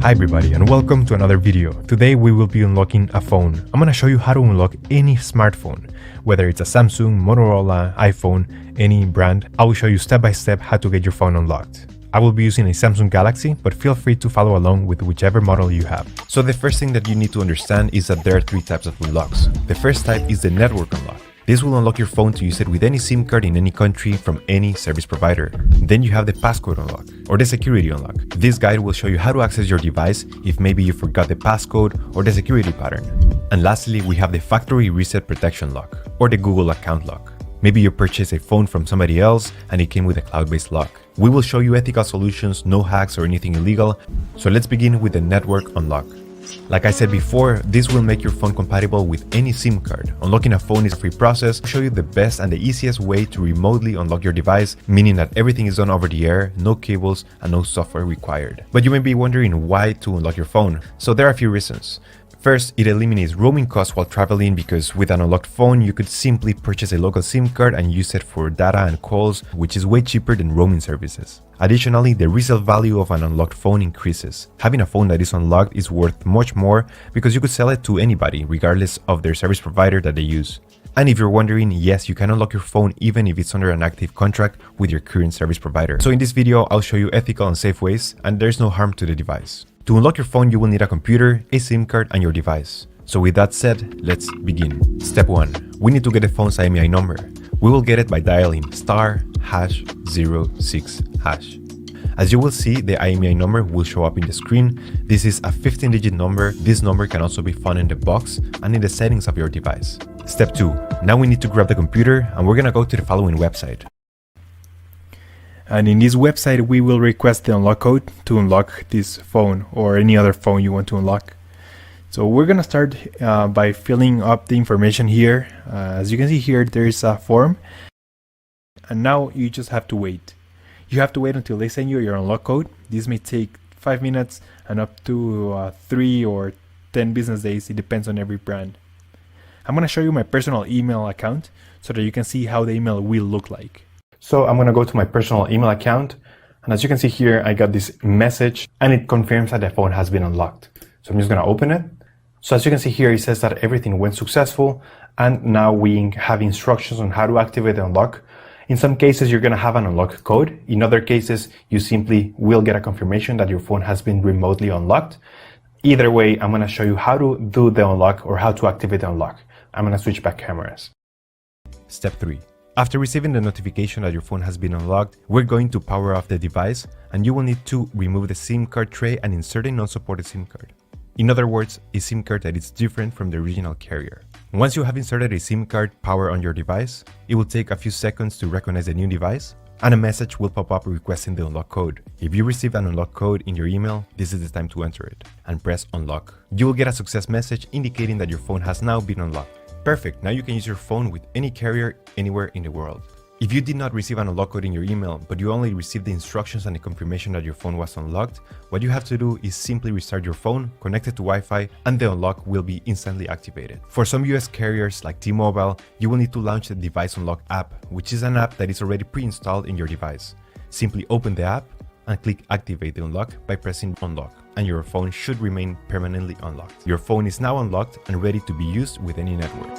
Hi everybody and welcome to another video. Today we will be unlocking a phone. I'm gonna show you how to unlock any smartphone, whether it's a Samsung, Motorola, iPhone, any brand. I will show you step by step how to get your phone unlocked. I will be using a Samsung Galaxy, but feel free to follow along with whichever model you have. So the first thing that you need to understand is that there are three types of unlocks. The first type is the network unlock. This will unlock your phone to use it with any SIM card in any country from any service provider. Then you have the passcode unlock or the security unlock. This guide will show you how to access your device if maybe you forgot the passcode or the security pattern. And lastly, we have the factory reset protection lock or the Google account lock. Maybe you purchased a phone from somebody else and it came with a cloud-based lock. We will show you ethical solutions, no hacks or anything illegal. So let's begin with the network unlock. Like I said before, this will make your phone compatible with any SIM card. Unlocking a phone is a free process. I'll show you the best and the easiest way to remotely unlock your device, meaning that everything is done over the air, no cables and no software required. But you may be wondering why to unlock your phone. So there are a few reasons. First, it eliminates roaming costs while traveling because with an unlocked phone, you could simply purchase a local SIM card and use it for data and calls, which is way cheaper than roaming services. Additionally, the resale value of an unlocked phone increases. Having a phone that is unlocked is worth much more because you could sell it to anybody, regardless of their service provider that they use. And if you're wondering, yes, you can unlock your phone even if it's under an active contract with your current service provider. So in this video, I'll show you ethical and safe ways, and there's no harm to the device. To unlock your phone, you will need a computer, a SIM card, and your device. So with that said, let's begin. Step 1. We need to get the phone's IMEI number. We will get it by dialing *#06#. As you will see, the IMEI number will show up in the screen. This is a 15-digit number. This number can also be found in the box and in the settings of your device. Step 2. Now we need to grab the computer and we're gonna go to the following website. And in this website, we will request the unlock code to unlock this phone or any other phone you want to unlock. So we're gonna start by filling up the information here. As you can see here, there is a form. And now you just have to wait. You have to wait until they send you your unlock code. This may take 5 minutes and up to 3 or 10 business days. It depends on every brand. I'm gonna show you my personal email account so that you can see how the email will look like. So I'm gonna go to my personal email account, and as you can see here, I got this message and it confirms that the phone has been unlocked. So I'm just gonna open it. So as you can see here, it says that everything went successful, and now we have instructions on how to activate the unlock. In some cases, you're gonna have an unlock code. In other cases, you simply will get a confirmation that your phone has been remotely unlocked. Either way, I'm gonna show you how to do the unlock or how to activate the unlock. I'm gonna switch back cameras. Step 3. After receiving the notification that your phone has been unlocked, we're going to power off the device, and you will need to remove the SIM card tray and insert a non-supported SIM card. In other words, a SIM card that is different from the original carrier. Once you have inserted a SIM card power on your device, it will take a few seconds to recognize the new device, and a message will pop up requesting the unlock code. If you receive an unlock code in your email, this is the time to enter it, and press unlock. You will get a success message indicating that your phone has now been unlocked. Perfect, now you can use your phone with any carrier anywhere in the world. If you did not receive an unlock code in your email, but you only received the instructions and the confirmation that your phone was unlocked, what you have to do is simply restart your phone, connect it to Wi-Fi, and the unlock will be instantly activated. For some US carriers like T-Mobile, you will need to launch the Device Unlock app, which is an app that is already pre-installed in your device. Simply open the app and click Activate the Unlock by pressing Unlock, and your phone should remain permanently unlocked. Your phone is now unlocked and ready to be used with any network.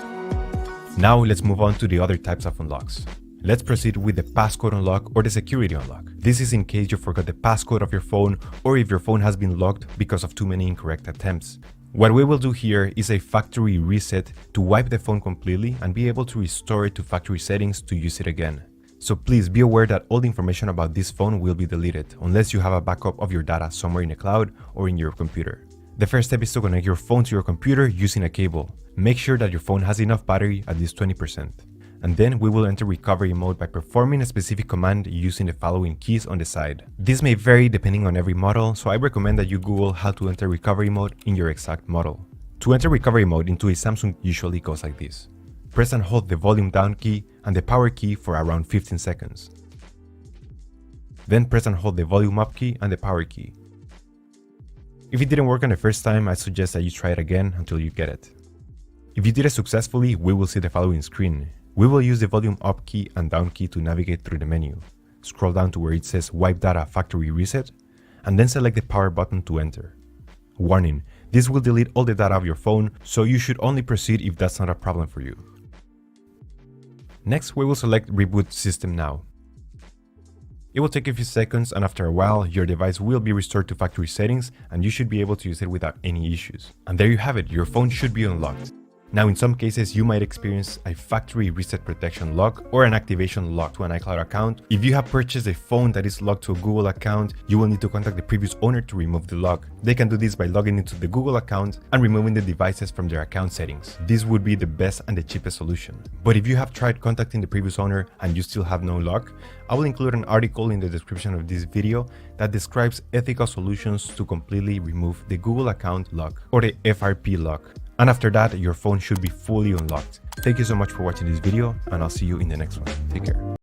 Now let's move on to the other types of unlocks. Let's proceed with the passcode unlock or the security unlock. This is in case you forgot the passcode of your phone or if your phone has been locked because of too many incorrect attempts. What we will do here is a factory reset to wipe the phone completely and be able to restore it to factory settings to use it again. So please be aware that all the information about this phone will be deleted unless you have a backup of your data somewhere in the cloud or in your computer. The first step is to connect your phone to your computer using a cable. Make sure that your phone has enough battery, at least 20%. And then we will enter recovery mode by performing a specific command using the following keys on the side. This may vary depending on every model, so I recommend that you Google how to enter recovery mode in your exact model. To enter recovery mode into a Samsung usually goes like this. Press and hold the volume down key and the power key for around 15 seconds. Then press and hold the volume up key and the power key. If it didn't work on the first time, I suggest that you try it again until you get it. If you did it successfully, we will see the following screen. We will use the volume up key and down key to navigate through the menu. Scroll down to where it says Wipe Data Factory Reset, and then select the power button to enter. Warning, this will delete all the data of your phone, so you should only proceed if that's not a problem for you. Next, we will select Reboot System Now. It will take a few seconds, and after a while, your device will be restored to factory settings and you should be able to use it without any issues. And there you have it, your phone should be unlocked. Now, in some cases, you might experience a factory reset protection lock or an activation lock to an iCloud account. If you have purchased a phone that is locked to a Google account, you will need to contact the previous owner to remove the lock. They can do this by logging into the Google account and removing the devices from their account settings. This would be the best and the cheapest solution. But if you have tried contacting the previous owner and you still have no lock, I will include an article in the description of this video that describes ethical solutions to completely remove the Google account lock or the FRP lock. And after that, your phone should be fully unlocked. Thank you so much for watching this video, and I'll see you in the next one. Take care.